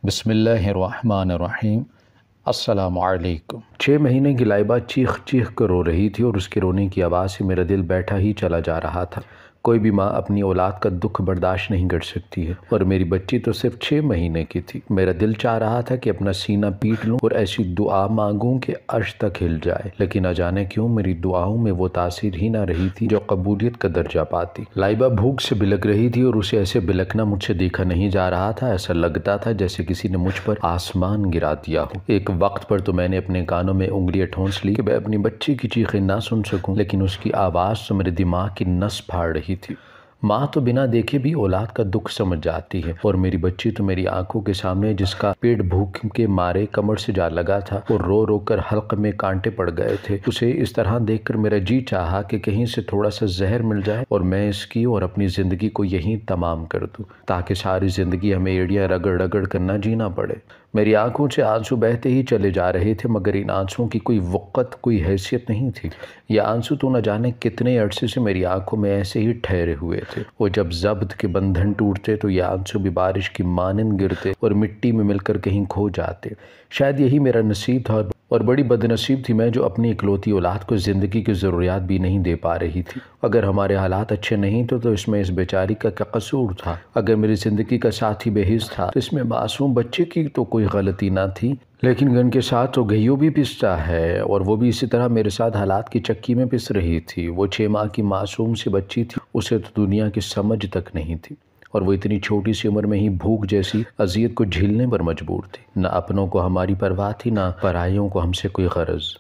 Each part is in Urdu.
بسم اللہ الرحمن الرحیم۔ السلام علیکم۔ 6 مہینے کی لائبہ چیخ چیخ کر رو رہی تھی اور اس کے رونے کی آواز سے میرا دل بیٹھا ہی چلا جا رہا تھا۔ کوئی بھی ماں اپنی اولاد کا دکھ برداشت نہیں کر سکتی ہے، اور میری بچی تو صرف 6 مہینے کی تھی۔ میرا دل چاہ رہا تھا کہ اپنا سینہ پیٹ لوں اور ایسی دعا مانگوں کہ عرش تک ہل جائے، لیکن نہ جانے کیوں میری دعاؤں میں وہ تاثیر ہی نہ رہی تھی جو قبولیت کا درجہ پاتی۔ لائبہ بھوک سے بلک رہی تھی اور اسے ایسے بلکنا مجھ سے دیکھا نہیں جا رہا تھا۔ ایسا لگتا تھا جیسے کسی نے مجھ پر آسمان گرا دیا ہو۔ ایک وقت پر تو میں نے اپنے کانوں میں انگلیاں ٹھونس لی کہ میں اپنی بچی کی چیخیں نہ سن سکوں، لیکن اس کی آواز تو میرے دماغ کی نس پھاڑ رہی تھی۔ ماں تو بنا دیکھے بھی اولاد کا دکھ سمجھ جاتی ہے، اور میری بچی تو میری آنکھوں کے سامنے، جس کا پیٹ بھوک کے مارے کمر سے جا لگا تھا اور رو رو کر حلق میں کانٹے پڑ گئے تھے، اسے اس طرح دیکھ کر میرا جی چاہا کہ کہیں سے تھوڑا سا زہر مل جائے اور میں اس کی اور اپنی زندگی کو یہیں تمام کر دوں، تاکہ ساری زندگی ہمیں ایڑیاں رگڑ رگڑ کر نہ جینا پڑے۔ میری آنکھوں سے آنسو بہتے ہی چلے جا رہے تھے، مگر ان آنسوؤں کی کوئی وقت، کوئی حیثیت نہیں تھی۔ یہ آنسو تو نہ جانے کتنے عرصے سے میری آنکھوں میں ایسے ہی ٹھہرے ہوئے تھے، اور جب ضبط کے بندھن ٹوٹتے تو یہ آنسو بھی بارش کی مانند گرتے اور مٹی میں مل کر کہیں کھو جاتے۔ شاید یہی میرا نصیب تھا، اور بڑی بد نصیب تھی میں جو اپنی اکلوتی اولاد کو زندگی کی ضروریات بھی نہیں دے پا رہی تھی۔ اگر ہمارے حالات اچھے نہیں تو اس میں اس بیچاری کا کیا قصور تھا؟ اگر میری زندگی کا ساتھی بے حس تھا تو اس میں معصوم بچے کی تو کوئی غلطی نہ تھی، لیکن گن کے ساتھ تو گھیو بھی پستا ہے، اور وہ بھی اسی طرح میرے ساتھ حالات کی چکی میں پس رہی تھی۔ وہ 6 ماہ کی معصوم سی بچی تھی، اسے تو دنیا کی سمجھ تک نہیں تھی، اور وہ اتنی چھوٹی سی عمر میں ہی بھوک جیسی اذیت کو جھیلنے پر مجبور تھی۔ نہ اپنوں کو ہماری پرواہ تھی، نہ پرائیوں کو ہم سے کوئی غرض۔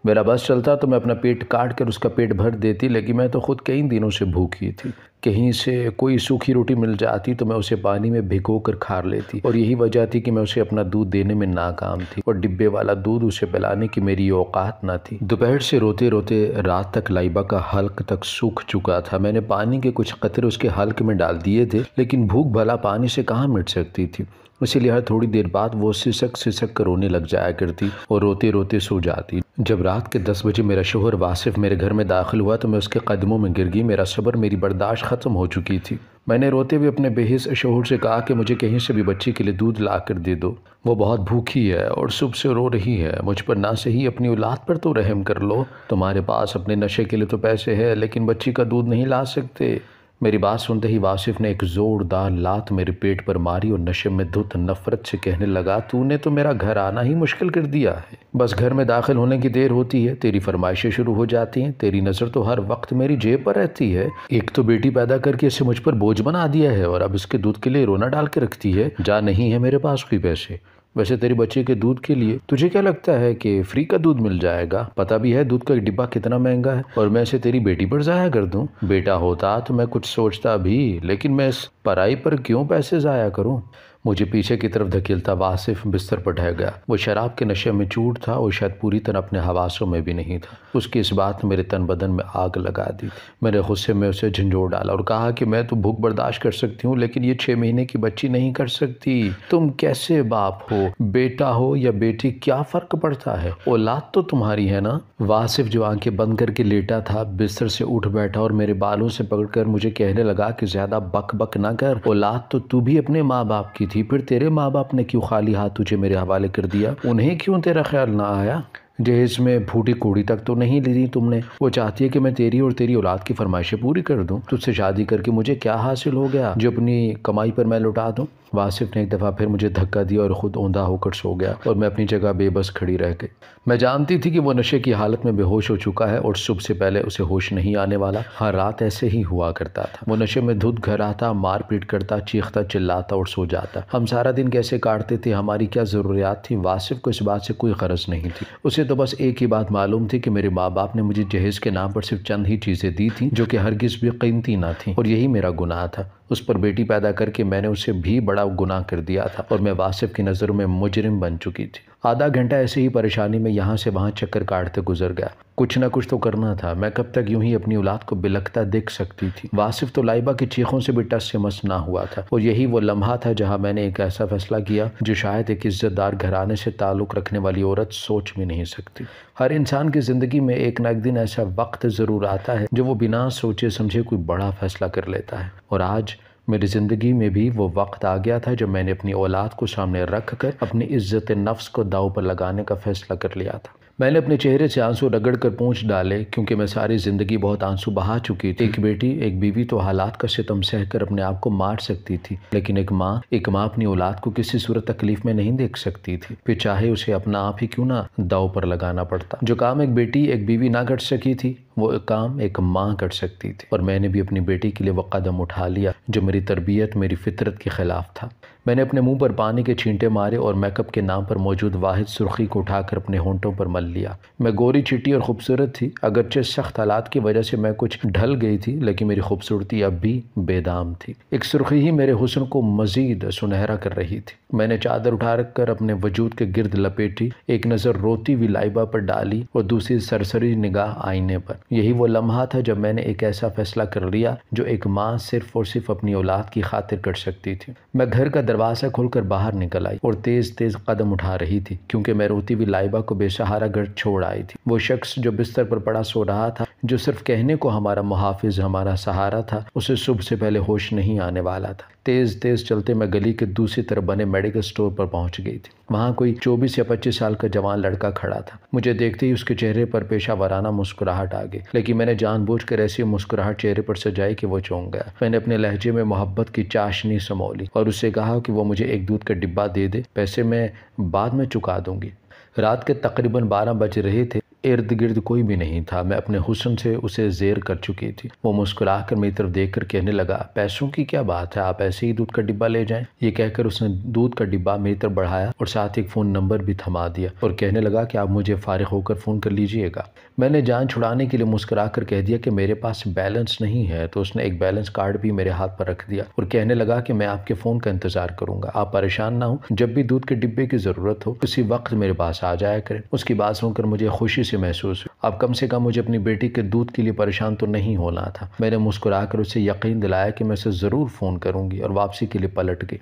میرا بس چلتا تو میں اپنا پیٹ کاٹ کر اس کا پیٹ بھر دیتی، لیکن میں تو خود کئی دنوں سے بھوکی تھی۔ کہیں سے کوئی سوکھی روٹی مل جاتی تو میں اسے پانی میں بھگو کر کھا لیتی، اور یہی وجہ تھی کہ میں اسے اپنا دودھ دینے میں ناکام تھی، اور ڈبے والا دودھ اسے پلانے کی میری اوقات نہ تھی۔ دوپہر سے روتے روتے رات تک لائبہ کا حلق تک سوکھ چکا تھا۔ میں نے پانی کے کچھ قطرے اس کے حلق میں ڈال دیے تھے، لیکن بھوک بھلا پانی سے کہاں مٹ سکتی تھی، اسی لیے ہر تھوڑی دیر بعد وہ سسک سسک کر رونے لگ جایا کرتی اور روتے روتے سو جاتی۔ جب رات کے 10 بجے میرا شوہر واصف میرے گھر میں داخل ہوا تو میں اس کے قدموں میں گر گئی۔ میرا صبر، میری برداشت ختم ہو چکی تھی۔ میں نے روتے ہوئے اپنے بے حس شوہر سے کہا کہ مجھے کہیں سے بھی بچی کے لیے دودھ لا کر دے دو، وہ بہت بھوکی ہے اور صبح سے رو رہی ہے۔ مجھ پر نہ صحیح اپنی اولاد پر تو رحم کر لو۔ تمہارے پاس اپنے نشے کے لیے تو پیسے ہیں، لیکن بچی کا دودھ نہیں لا سکتے۔ میری بات سنتے ہی واصف نے ایک زوردار لات میرے پیٹ پر ماری اور نشے میں دھت نفرت سے کہنے لگا، تو نے تو میرا گھر آنا ہی مشکل کر دیا ہے۔ بس گھر میں داخل ہونے کی دیر ہوتی ہے، تیری فرمائشیں شروع ہو جاتی ہیں، تیری نظر تو ہر وقت میری جیب پر رہتی ہے۔ ایک تو بیٹی پیدا کر کے اسے مجھ پر بوجھ بنا دیا ہے، اور اب اس کے دودھ کے لیے رونا ڈال کے رکھتی ہے۔ جا نہیں ہے میرے پاس کوئی پیسے۔ ویسے تیری بچے کے دودھ کے لیے تجھے کیا لگتا ہے کہ فری کا دودھ مل جائے گا؟ پتہ بھی ہے دودھ کا ایک ڈبہ کتنا مہنگا ہے، اور میں اسے تیری بیٹی پر ضائع کر دوں؟ بیٹا ہوتا تو میں کچھ سوچتا بھی، لیکن میں اس پرائی پر کیوں پیسے ضائع کروں؟ مجھے پیچھے کی طرف دھکیلتا واصف بستر پر ڈھہ گیا۔ وہ شراب کے نشے میں چور تھا اور شاید پوری طرح اپنے حواسوں میں بھی نہیں تھا۔ اس کی اس بات نے میرے تن بدن میں آگ لگا دی۔ میں نے غصے میں اسے جھنجھوڑ ڈالا اور کہا کہ میں تو بھوک برداشت کر سکتی ہوں، لیکن یہ 6 مہینے کی بچی نہیں کر سکتی۔ تم کیسے باپ ہو؟ بیٹا ہو یا بیٹی، کیا فرق پڑتا ہے؟ اولاد تو تمہاری ہے نا؟ واصف جو آنکھیں بند کر کے لیٹا تھا بستر سے اٹھ بیٹھا اور میرے بالوں سے پکڑ کر مجھے کہنے لگا کہ زیادہ بک بک نہ کر، اولاد تو بھی اپنے ماں باپ کی تھی، پھر تیرے ماں باپ نے کیوں خالی ہاتھ تجھے میرے حوالے کر دیا؟ انہیں کیوں تیرا خیال نہ آیا؟ جہیز میں پھوٹی کوڑی تک تو نہیں لی تم نے۔ وہ چاہتی ہے کہ میں تیری اور تیری اولاد کی فرمائشیں پوری کر دوں۔ تجھ سے شادی کر کے مجھے کیا حاصل ہو گیا جو اپنی کمائی پر میں لٹا دوں؟ واصف نے ایک دفعہ پھر مجھے دھکا دیا اور خود اوندھا ہو کر سو گیا، اور میں اپنی جگہ بے بس کھڑی رہ گئی۔ میں جانتی تھی کہ وہ نشے کی حالت میں بے ہوش ہو چکا ہے، اور صبح سے پہلے اسے ہوش نہیں آنے والا۔ ہر رات ایسے ہی ہوا کرتا تھا۔ وہ نشے میں دھت گھر آتا، مار پیٹ کرتا، چیختا چلاتا اور سو جاتا۔ ہم سارا دن کیسے کاٹتے تھے، ہماری کیا ضروریات تھی، واصف کو اس بات سے کوئی غرض نہیں تھی۔ اسے تو بس ایک ہی بات معلوم تھی کہ میرے ماں باپ نے مجھے جہیز کے نام پر صرف چند ہی چیزیں دی تھیں جو کہ ہرگز بھی قیمتی نہ تھیں، اور یہی میرا گناہ تھا۔ اس پر بیٹی پیدا کر کے میں نے اسے بھی بڑا گناہ کر دیا تھا، اور میں واصف کی نظروں میں مجرم بن چکی تھی۔ آدھا گھنٹہ ایسے ہی پریشانی میں یہاں سے وہاں چکر کاٹتے گزر گیا۔ کچھ نہ کچھ تو کرنا تھا۔ میں کب تک یوں ہی اپنی اولاد کو بلکتا دیکھ سکتی تھی؟ واصف تو لائبہ کی چیخوں سے بھی ٹس سے مس نہ ہوا تھا، اور یہی وہ لمحہ تھا جہاں میں نے ایک ایسا فیصلہ کیا جو شاید ایک عزت دار گھرانے سے تعلق رکھنے والی عورت سوچ بھی نہیں سکتی۔ ہر انسان کی زندگی میں ایک نہ ایک دن ایسا وقت ضرور آتا ہے جو وہ بنا سوچے سمجھے کوئی بڑا فیصلہ کر لیتا ہے، اور آج میری زندگی میں بھی وہ وقت آ گیا تھا جب میں نے اپنی اولاد کو سامنے رکھ کر اپنی عزت نفس کو داؤ پر لگانے کا فیصلہ کر لیا تھا۔ میں نے اپنے چہرے سے آنسو رگڑ کر پونچھ ڈالے، کیونکہ میں ساری زندگی بہت آنسو بہا چکی تھی۔ ایک بیٹی، ایک بیوی تو حالات کا ستم سہ کر اپنے آپ کو مار سکتی تھی، لیکن ایک ماں اپنی اولاد کو کسی صورت تکلیف میں نہیں دیکھ سکتی تھی، پھر چاہے اسے اپنا آپ ہی کیوں نہ داؤ پر لگانا پڑتا۔ جو کام ایک بیٹی، ایک بیوی نہ کر سکی تھی، وہ کام ایک ماں کر سکتی تھی، اور میں نے بھی اپنی بیٹی کے لیے وہ قدم اٹھا لیا جو میری تربیت، میری فطرت کے خلاف تھا۔ میں نے اپنے منہ پر پانی کے چھینٹے مارے اور میک اپ کے نام پر موجود واحد سرخی کو اٹھا کر اپنے ہونٹوں پر مل لیا۔ میں گوری چٹی اور خوبصورت تھی، اگرچہ سخت حالات کی وجہ سے میں کچھ ڈھل گئی تھی، لیکن میری خوبصورتی اب بھی بے دام تھی۔ ایک سرخی ہی میرے حسن کو مزید سنہرا کر رہی تھی۔ میں نے چادر اٹھا کر اپنے وجود کے گرد لپیٹی، ایک نظر روتی ہوئی لائبہ پر ڈالی اور دوسری سرسری نگاہ آئینے پر۔ یہی وہ لمحہ تھا جب میں نے ایک ایسا فیصلہ کر لیا جو ایک ماں صرف اور صرف اپنی اولاد کی خاطر کر سکتی تھی۔ میں گھر کا دروازہ کھول کر باہر نکل آئی اور تیز تیز قدم اٹھا رہی تھی، کیونکہ میں روتی ہوئی لائبہ کو بے سہارا گھر چھوڑ آئی تھی۔ وہ شخص جو بستر پر پڑا سو رہا تھا، جو صرف کہنے کو ہمارا محافظ، ہمارا سہارا تھا، اسے صبح سے پہلے ہوش نہیں آنے والا تھا۔ تیز تیز چلتے میں گلی کے دوسری طرف بنے میڈیکل سٹور پر پہنچ گئی تھی۔ وہاں کوئی 24 یا 25 سال کا جوان لڑکا کھڑا تھا۔ مجھے دیکھتے ہی اس کے چہرے پر پیشہ ورانہ مسکراہٹ آ گئی، لیکن میں نے جان بوجھ کر ایسی مسکراہٹ چہرے پر سجائی کہ وہ چونک گیا۔ میں نے اپنے لہجے میں محبت کی چاشنی سمولی اور اس سے کہا کہ وہ مجھے ایک دودھ کا ڈبہ دے دے، پیسے میں بعد میں چکا دوں گی۔ رات کے تقریباً 12 بج رہے تھے۔ ارد گرد کوئی بھی نہیں تھا۔ میں اپنے حسن سے اسے زیر کر چکی تھی۔ وہ مسکرا کر میری طرف دیکھ کر کہنے لگا، پیسوں کی کیا بات ہے، آپ ایسے ہی دودھ کا ڈبہ لے جائیں۔ یہ کہہ کر اس نے دودھ کا ڈبہ میری طرف بڑھایا اور ساتھ ایک فون نمبر بھی تھما دیا اور کہنے لگا کہ آپ مجھے فارغ ہو کر فون کر لیجئے گا۔ میں نے جان چھڑانے کے لیے مسکرا کر کہہ دیا کہ میرے پاس بیلنس نہیں ہے، تو اس نے ایک بیلنس کارڈ بھی میرے ہاتھ پر رکھ دیا اور کہنے لگا کہ میں آپ کے فون کا انتظار کروں گا، آپ پریشان نہ ہوں، جب بھی دودھ کے ڈبے کی ضرورت ہو کسی وقت میرے پاس آ جایا کریں۔ اس کی بات سن کر مجھے خوشی سے محسوس ہوئی، اب کم سے کم مجھے اپنی بیٹی کے دودھ کے لیے پریشان تو نہیں ہونا تھا۔ میں نے مسکرا کر اسے یقین دلایا کہ میں اسے ضرور فون کروں گی اور واپسی کے لیے پلٹ گئی۔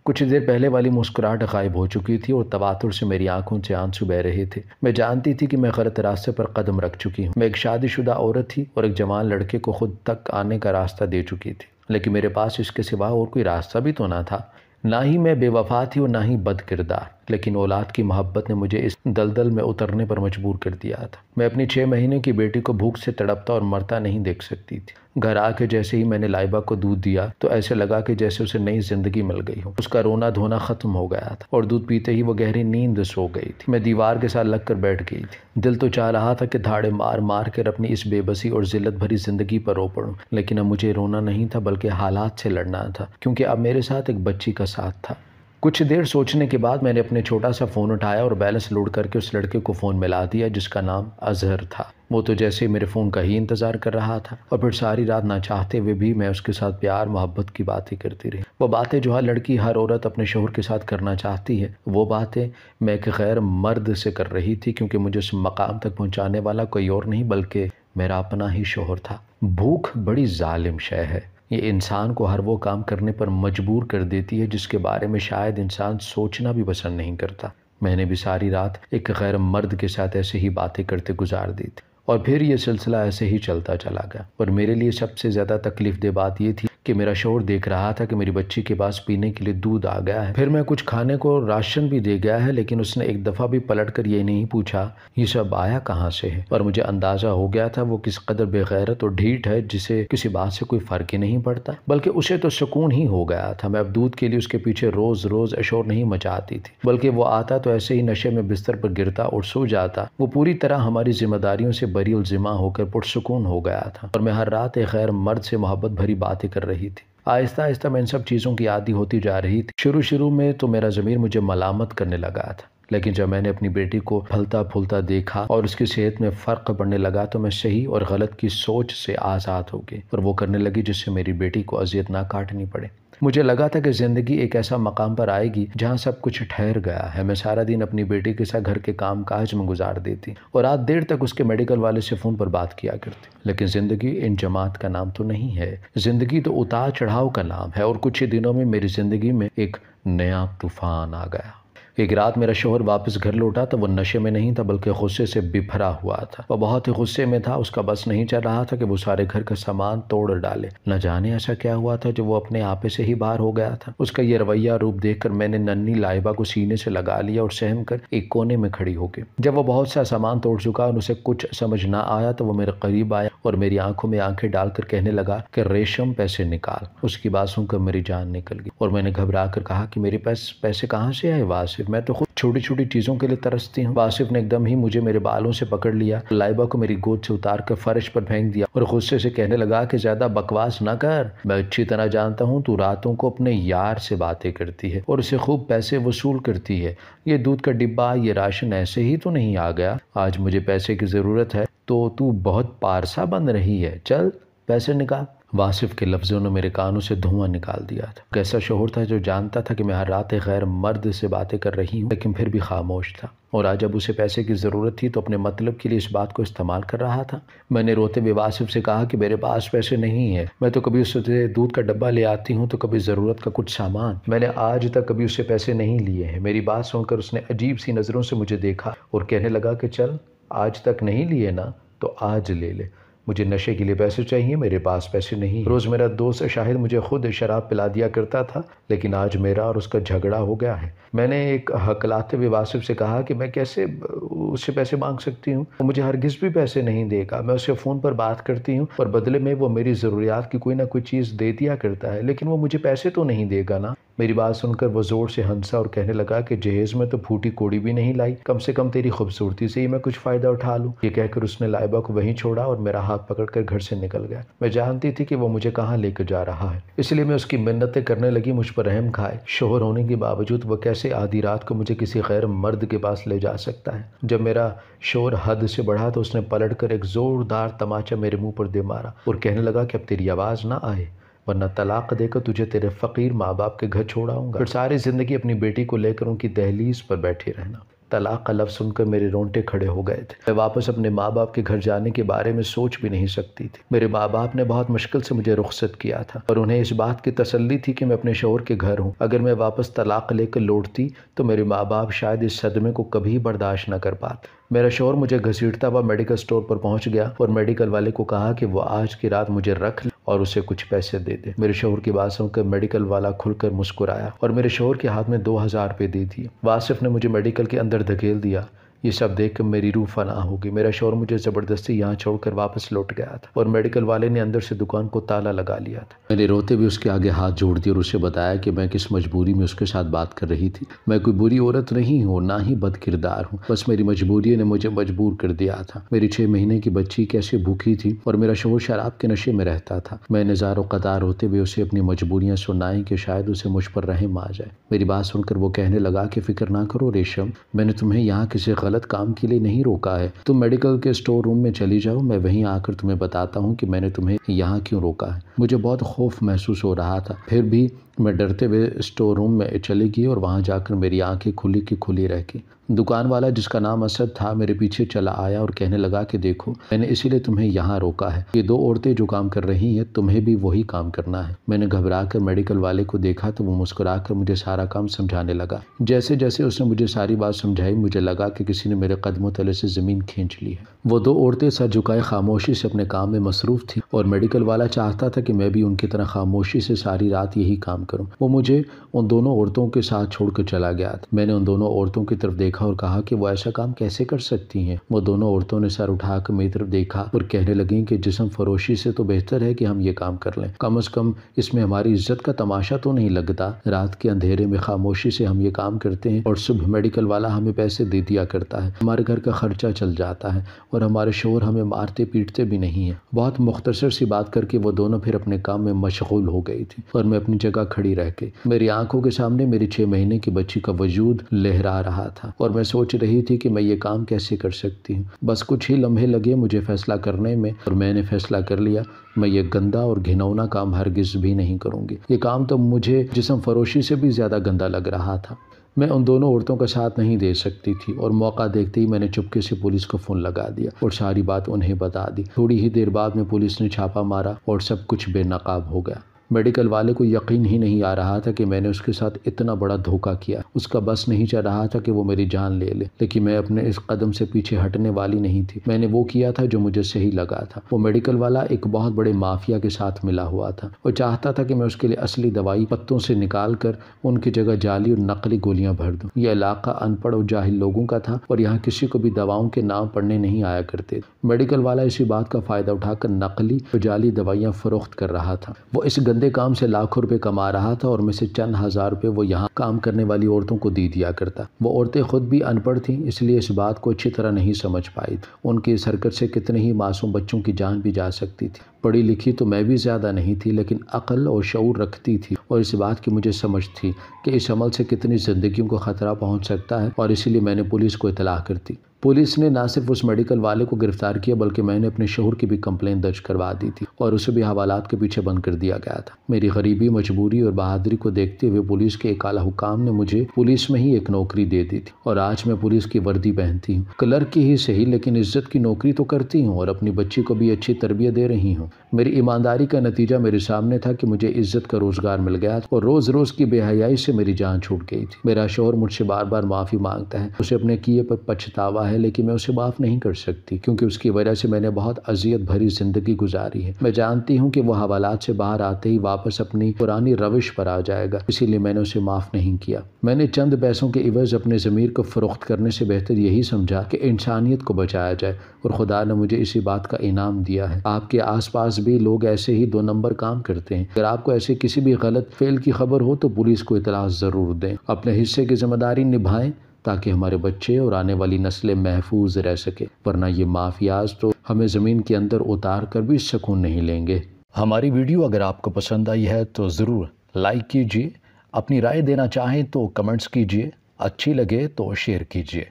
کچھ دیر پہلے والی مسکراہٹ غائب ہو چکی تھی اور تواتر سے میری آنکھوں سے آنسو بہہ رہے تھے۔ میں جانتی تھی کہ میں غلط راستے پر قدم رکھ چکی ہوں۔ میں ایک شادی شدہ عورت تھی اور ایک جوان لڑکے کو خود تک آنے کا راستہ دے چکی تھی، لیکن میرے پاس اس کے سوا اور کوئی راستہ بھی تو نہ تھا۔ نہ ہی میں بے وفا تھی اور نہ ہی بد کردار، لیکن اولاد کی محبت نے مجھے اس دلدل میں اترنے پر مجبور کر دیا تھا۔ میں اپنی 6 مہینے کی بیٹی کو بھوک سے تڑپتا اور مرتا نہیں دیکھ سکتی تھی۔ گھر آ کے جیسے ہی میں نے لائبہ کو دودھ دیا تو ایسے لگا کہ جیسے اسے نئی زندگی مل گئی ہو۔ اس کا رونا دھونا ختم ہو گیا تھا اور دودھ پیتے ہی وہ گہری نیند سو گئی تھی۔ میں دیوار کے ساتھ لگ کر بیٹھ گئی تھی۔ دل تو چاہ رہا تھا کہ دھاڑے مار مار کر اپنی اس بے بسی اور ذلت بھری زندگی پر رو پڑوں، لیکن اب مجھے رونا نہیں تھا بلکہ حالات سے لڑنا تھا، کیونکہ اب میرے ساتھ ایک بچی کا ساتھ تھا۔ کچھ دیر سوچنے کے بعد میں نے اپنے چھوٹا سا فون اٹھایا اور بیلنس لوڈ کر کے اس لڑکے کو فون ملا دیا جس کا نام اظہر تھا۔ وہ تو جیسے میرے فون کا ہی انتظار کر رہا تھا، اور پھر ساری رات نہ چاہتے ہوئے بھی میں اس کے ساتھ پیار محبت کی باتیں کرتی رہی۔ وہ باتیں جو ہر لڑکی، ہر عورت اپنے شوہر کے ساتھ کرنا چاہتی ہے، وہ باتیں میں ایک غیر مرد سے کر رہی تھی، کیونکہ مجھے اس مقام تک پہنچانے والا کوئی اور نہیں بلکہ میرا اپنا ہی شوہر تھا۔ بھوک بڑی ظالم شے ہے، یہ انسان کو ہر وہ کام کرنے پر مجبور کر دیتی ہے جس کے بارے میں شاید انسان سوچنا بھی پسند نہیں کرتا۔ میں نے بھی ساری رات ایک غیر مرد کے ساتھ ایسے ہی باتیں کرتے گزار دی تھی، اور پھر یہ سلسلہ ایسے ہی چلتا چلا گیا۔ اور میرے لیے سب سے زیادہ تکلیف دہ بات یہ تھی کہ میرا شوہر دیکھ رہا تھا کہ میری بچی کے پاس پینے کے لیے دودھ آ گیا ہے، پھر میں کچھ کھانے کو راشن بھی دے گیا ہے، لیکن اس نے ایک دفعہ بھی پلٹ کر یہ نہیں پوچھا یہ سب آیا کہاں سے ہے۔ اور مجھے اندازہ ہو گیا تھا وہ کس قدر بے غیرت اور ڈھیٹ ہے جسے کسی بات سے کوئی فرق ہی نہیں پڑتا، بلکہ اسے تو سکون ہی ہو گیا تھا۔ میں اب دودھ کے لیے اس کے پیچھے روز روز اشور نہیں مچاتی تھی، بلکہ وہ آتا تو ایسے ہی نشے میں بستر پر گرتا اور سو جاتا۔ وہ پوری طرح ہماری ذمہ داریوں سے بری الذمہ ہو کر پرسکون ہو گیا تھا، اور میں ہر رات ایک غیر مرد سے محبت بھری باتیں کر رہی تھی۔ آہستہ آہستہ میں ان سب چیزوں کی عادی ہوتی جا رہی تھی۔ شروع میں تو میرا ضمیر مجھے ملامت کرنے لگا تھا، لیکن جب میں نے اپنی بیٹی کو پھلتا پھولتا دیکھا اور اس کی صحت میں فرق پڑنے لگا تو میں صحیح اور غلط کی سوچ سے آزاد ہو گئی اور وہ کرنے لگی جس سے میری بیٹی کو اذیت نہ کاٹنی پڑے۔ مجھے لگا تھا کہ زندگی ایک ایسا مقام پر آئے گی جہاں سب کچھ ٹھہر گیا ہے۔ میں سارا دن اپنی بیٹی کے ساتھ گھر کے کام کاج میں گزار دیتی اور رات دیر تک اس کے میڈیکل والے سے فون پر بات کیا کرتی، لیکن زندگی ان جماعت کا نام تو نہیں ہے۔ زندگی تو اتار چڑھاؤ کا نام ہے، اور کچھ ہی دنوں میں میری زندگی میں ایک نیا طوفان آ گیا۔ ایک رات میرا شوہر واپس گھر لوٹا تو وہ نشے میں نہیں تھا بلکہ غصے سے بپھرا ہوا تھا۔ وہ بہت ہی غصے میں تھا، اس کا بس نہیں چل رہا تھا کہ وہ سارے گھر کا سامان توڑ ڈالے۔ نہ جانے ایسا کیا ہوا تھا جو وہ اپنے آپے سے ہی باہر ہو گیا تھا۔ اس کا یہ رویہ روپ دیکھ کر میں نے ننھی لائبہ کو سینے سے لگا لیا اور سہم کر ایک کونے میں کھڑی ہو گئی۔ جب وہ بہت سا سامان توڑ چکا اور اسے کچھ سمجھ نہ آیا تو وہ میرے قریب آیا اور میری آنکھوں میں آنکھیں ڈال کر کہنے لگا کہ ریشم پیسے نکال۔ اس کی بات سن کر میری جان نکل گئی اور میں نے گھبرا کر کہا کہ میرے پاس پیسے کہاں سے آئے واصف، میں تو خود چھوٹی چھوٹی چیزوں کے لیے ترستی ہوں۔ واصف نے ایک دم ہی مجھے میرے بالوں سے پکڑ لیا، لائبہ کو میری گود سے اتار کر فرش پر پھینک دیا اور غصے سے کہنے لگا کہ زیادہ بکواس نہ کر، میں اچھی طرح جانتا ہوں تو راتوں کو اپنے یار سے باتیں کرتی ہے اور اسے خوب پیسے وصول کرتی ہے۔ یہ دودھ کا ڈبہ، یہ راشن ایسے ہی تو نہیں آ گیا، آج مجھے پیسے کی ضرورت ہے تو بہت پارسا بن رہی ہے، چل پیسے نکال۔ واصف کے لفظوں نے میرے کانوں سے دھواں نکال دیا تھا۔ کیسا شوہر تھا جو جانتا تھا کہ میں ہر رات ایک غیر مرد سے باتیں کر رہی ہوں لیکن پھر بھی خاموش تھا، اور آج جب اسے پیسے کی ضرورت تھی تو اپنے مطلب کے لیے اس بات کو استعمال کر رہا تھا۔ میں نے روتے ہوئے واصف سے کہا کہ میرے پاس پیسے نہیں ہیں، میں تو کبھی اس سے دودھ کا ڈبہ لے آتی ہوں تو کبھی ضرورت کا کچھ سامان، میں نے آج تک کبھی اس سے پیسے نہیں لیے ہیں۔ میری بات سن کر اس نے عجیب سی نظروں سے مجھے دیکھا اور کہنے لگا کہ چل، آج تک نہیں لیے نا تو آج لے لے، مجھے نشے کے لیے پیسے چاہیے، میرے پاس پیسے نہیں۔ روز میرا دوست شاہد مجھے خود شراب پلا دیا کرتا تھا لیکن آج میرا اور اس کا جھگڑا ہو گیا ہے۔ میں نے ایک ہکلاتے ہوئے واصف سے کہا کہ میں کیسے اس سے پیسے مانگ سکتی ہوں، وہ مجھے ہرگز بھی پیسے نہیں دے گا۔ میں اسے فون پر بات کرتی ہوں اور بدلے میں وہ میری ضروریات کی کوئی نہ کوئی چیز دے دیا کرتا ہے لیکن وہ مجھے پیسے تو نہیں دے گا نا۔ میری بات سن کر وہ زور سے ہنسا اور کہنے لگا کہ جہیز میں تو پھوٹی کوڑی بھی نہیں لائی، کم سے کم تیری خوبصورتی سے ہی میں کچھ فائدہ اٹھا لوں۔ یہ کہہ کر اس نے لائبہ کو وہیں چھوڑا اور میرا ہاتھ پکڑ کر گھر سے نکل گیا۔ میں جانتی تھی کہ وہ مجھے کہاں لے کر جا رہا ہے، اس لیے میں اس کی منتیں کرنے لگی مجھ پر رحم کھائے۔ شوہر ہونے کے باوجود وہ کیسے آدھی رات کو مجھے کسی غیر مرد کے پاس لے جا سکتا ہے۔ جب میرا شور حد سے بڑھا تو اس نے پلٹ کر ایک زوردار تماچا میرے منہ پر دے مارا اور کہنے لگا کہ اب تیری آواز نہ آئے ورنہ طلاق دے کر تجھے تیرے فقیر ماں باپ کے گھر چھوڑاؤں گا، پھر ساری زندگی اپنی بیٹی کو لے کر ان کی دہلیز پر بیٹھے رہنا۔ طلاق کا لفظ سن کر میرے رونگٹے کھڑے ہو گئے تھے۔ میں واپس اپنے ماں باپ کے گھر جانے کے بارے میں سوچ بھی نہیں سکتی تھی۔ میرے ماں باپ نے بہت مشکل سے مجھے رخصت کیا تھا اور انہیں اس بات کی تسلی تھی کہ میں اپنے شوہر کے گھر ہوں۔ اگر میں واپس طلاق لے کر لوٹتی تو میرے ماں باپ شاید اس صدمے کو کبھی برداشت نہ کر پاتے۔ میرا شوہر مجھے گھسیٹتا ہوا میڈیکل سٹور پر پہنچ گیا اور میڈیکل والے کو کہا کہ وہ آج کی رات مجھے رکھ لے اور اسے کچھ پیسے دے دے۔ میرے شوہر کی بات سن کر میڈیکل والا کھل کر مسکرایا اور میرے شوہر کے ہاتھ میں 2000 روپے دے دیے۔ واصف نے مجھے میڈیکل کے اندر دھکیل دیا۔ یہ سب دیکھ کر میری روح فنا ہو گئی۔ میرا شوہر مجھے زبردستی یہاں چھوڑ کر واپس لوٹ گیا تھا اور میڈیکل والے نے اندر سے دکان کو تالا لگا لیا تھا۔ میں نے روتے ہوئے اس کے آگے ہاتھ جوڑ دیے اور اسے بتایا کہ میں کس مجبوری میں اس کے ساتھ بات کر رہی تھی۔ میں کوئی بری عورت نہیں ہوں، نہ ہی بد کردار ہوں، بس میری مجبوری نے مجھے مجبور کر دیا تھا۔ میری 6 مہینے کی بچی کیسے بھوکی تھی اور میرا شوہر شراب کے نشے میں رہتا تھا۔ میں نے زار و قطار ہوتے ہوئے اسے اپنی مجبوریاں سنائیں کہ شاید اسے مجھ پر رحم آ جائے۔ میری بات سن کر وہ کہنے لگا کہ فکر نہ کرو ریشم، میں نے تمہیں یہاں کسی غلط کام کے لیے نہیں روکا ہے، تم میڈیکل کے اسٹور روم میں چلی جاؤ، میں وہیں آ کر تمہیں بتاتا ہوں کہ میں نے تمہیں یہاں کیوں روکا ہے۔ مجھے بہت خوف محسوس ہو رہا تھا، پھر بھی میں ڈرتے ہوئے اسٹور روم میں چلی گئی اور وہاں جا کر میری آنکھیں کھلی کی کھلی رہ گئی۔ دکان والا جس کا نام اسد تھا میرے پیچھے چلا آیا اور کہنے لگا کہ دیکھو، میں نے اسی لیے تمہیں یہاں روکا ہے، یہ 2 عورتیں جو کام کر رہی ہیں تمہیں بھی وہی کام کرنا ہے۔ میں نے گھبرا کر میڈیکل والے کو دیکھا تو وہ مسکرا کر مجھے سارا کام سمجھانے لگا۔ جیسے جیسے اس نے مجھے ساری بات سمجھائی مجھے لگا کہ کسی نے میرے قدموں تلے سے زمین کھینچ لی ہے۔ وہ 2 عورتیں سر جھکائے خاموشی سے اپنے کام میں مصروف تھیں اور میڈیکل والا چاہتا تھا کہ میں بھی ان کی طرح خاموشی سے ساری رات یہی کام کروں۔ وہ مجھے ان دونوں عورتوں کے ساتھ چھوڑ کر چلا گیا تھا۔ میں نے ان دونوں عورتوں کی طرف دیکھا اور کہا کہ وہ ایسا کام کیسے کر سکتی ہیں؟ وہ دونوں عورتوں نے سر اٹھا کر میری طرف دیکھا اور کہنے لگیں کہ جسم فروشی سے تو بہتر ہے کہ ہم یہ کام کر لیں، کم از کم اس میں ہماری عزت کا تماشا تو نہیں لگتا۔ رات کے اندھیرے میں خاموشی سے ہم یہ کام کرتے ہیں اور صبح میڈیکل والا ہمیں پیسے دے دیا کرتا ہے، ہمارے گھر کا خرچہ چل جاتا ہے اور ہمارے شوہر ہمیں مارتے پیٹتے بھی نہیں ہیں۔ بہت مختصر سی بات کر کے وہ دونوں پھر اپنے کام میں مشغول ہو گئی تھی اور میں اپنی جگہ کھڑی رہ گئی۔ میری آنکھوں کے سامنے میری 6 مہینے کی بچی کا وجود لہرا رہا تھا اور میں سوچ رہی تھی کہ میں یہ کام کیسے کر سکتی ہوں۔ بس کچھ ہی لمحے لگے مجھے فیصلہ کرنے میں اور میں نے فیصلہ کر لیا، میں یہ گندا اور گھنونا کام ہرگز بھی نہیں کروں گی۔ یہ کام تو مجھے جسم فروشی سے بھی زیادہ گندا لگ رہا تھا۔ میں ان دونوں عورتوں کا ساتھ نہیں دے سکتی تھی اور موقع دیکھتے ہی میں نے چپکے سے پولیس کو فون لگا دیا اور ساری بات انہیں بتا دی۔ تھوڑی ہی دیر بعد میں پولیس نے چھاپا مارا اور سب کچھ بے نقاب ہو گیا۔ میڈیکل والے کو یقین ہی نہیں آ رہا تھا کہ میں نے اس کے ساتھ اتنا بڑا دھوکہ کیا۔ اس کا بس نہیں چل رہا تھا کہ وہ میری جان لے لے، لیکن میں اپنے اس قدم سے پیچھے ہٹنے والی نہیں تھی۔ میں نے وہ کیا تھا جو مجھے صحیح لگا تھا۔ وہ میڈیکل والا ایک بہت بڑے مافیا کے ساتھ ملا ہوا تھا۔ وہ چاہتا تھا کہ میں اس کے لیے اصلی دوائی پتوں سے نکال کر ان کی جگہ جعلی اور نقلی گولیاں بھر دوں۔ یہ علاقہ ان پڑھ اور جاہل لوگوں کا تھا اور یہاں کسی کو بھی دواؤں کے نام پڑھنے نہیں آیا کرتے۔ میڈیکل والا اسی بات کا فائدہ اٹھا کر نقلی اور جعلی دوائیاں فروخت کر رہا تھا۔ وہ اس گندے کام سے لاکھوں روپے کما رہا تھا اور میں سے چند ہزار روپے وہ یہاں کام کرنے والی عورتوں کو دیا کرتا۔ وہ عورتیں خود بھی ان پڑھ تھیں، اس لیے اس بات کو اچھی طرح نہیں سمجھ پائی تھی۔ ان کی اس حرکت سے کتنے ہی معصوم بچوں کی جان بھی جا سکتی تھی۔ پڑھی لکھی تو میں بھی زیادہ نہیں تھی، لیکن عقل اور شعور رکھتی تھی اور اس بات کی مجھے سمجھ تھی کہ اس عمل سے کتنی زندگیوں کو خطرہ پہنچ سکتا ہے، اور اسی لیے میں نے پولیس کو اطلاع کر دی۔ پولیس نے نہ صرف اس میڈیکل والے کو گرفتار کیا بلکہ میں نے اپنے شوہر کی بھی کمپلین درج کروا دی تھی اور اسے بھی حوالات کے پیچھے بند کر دیا گیا تھا۔ میری غریبی، مجبوری اور بہادری کو دیکھتے ہوئے پولیس کے ایک اعلیٰ حکام نے مجھے پولیس میں ہی ایک نوکری دے دی تھی اور آج میں پولیس کی وردی پہنتی ہوں۔ کلرک کی ہی صحیح، لیکن عزت کی نوکری تو کرتی ہوں اور اپنی بچی کو بھی اچھی تربیت دے رہی ہوں۔ میری ایمانداری کا نتیجہ میرے سامنے تھا کہ مجھے عزت کا روزگار مل گیا اور روز روز کی بے حیائی سے میری جان چھوٹ گئی تھی۔ میرا شوہر مجھ سے بار بار معافی مانگتا ہے، اسے اپنے کیے پر پچھتاوا ہے، لیکن میں اسے معاف نہیں کر سکتی کیونکہ اس کی وجہ سے میں نے بہت اذیت بھری زندگی گزاری ہے۔ میں جانتی ہوں کہ وہ حوالات سے باہر آتے ہی واپس اپنی پرانی روش پر آ جائے گا، اسی لیے میں نے اسے معاف نہیں کیا۔ میں نے چند پیسوں کے عوض اپنے ضمیر کو فروخت کرنے سے بہتر یہی سمجھا کہ انسانیت کو بچایا جائے، اور خدا نے مجھے اسی بات کا انعام دیا ہے۔ آپ کے آس پاس بھی لوگ ایسے ہی 2 نمبر کام کرتے ہیں۔ اگر آپ کو ایسے کسی بھی غلط فعل کی خبر ہو تو پولیس کو اطلاع ضرور دیں۔ اپنے حصے کی ذمہ داری نبھائیں تاکہ ہمارے بچے اور آنے والی نسلیں محفوظ رہ سکے، ورنہ یہ مافیاز تو ہمیں زمین کے اندر اتار کر بھی سکون نہیں لیں گے۔ ہماری ویڈیو اگر آپ کو پسند آئی ہے تو ضرور لائک کیجیے، اپنی رائے دینا چاہیں تو کمنٹس کیجیے، اچھی لگے تو شیئر کیجیے۔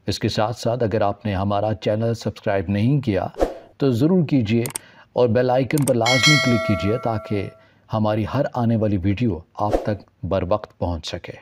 اس کے ساتھ ساتھ اگر آپ نے ہمارا چینل سبسکرائب نہیں کیا تو ضرور کیجیے اور بیل آئیکن پر لازمی کلک کیجیے تاکہ ہماری ہر آنے والی ویڈیو آپ تک بر وقت پہنچ سکے۔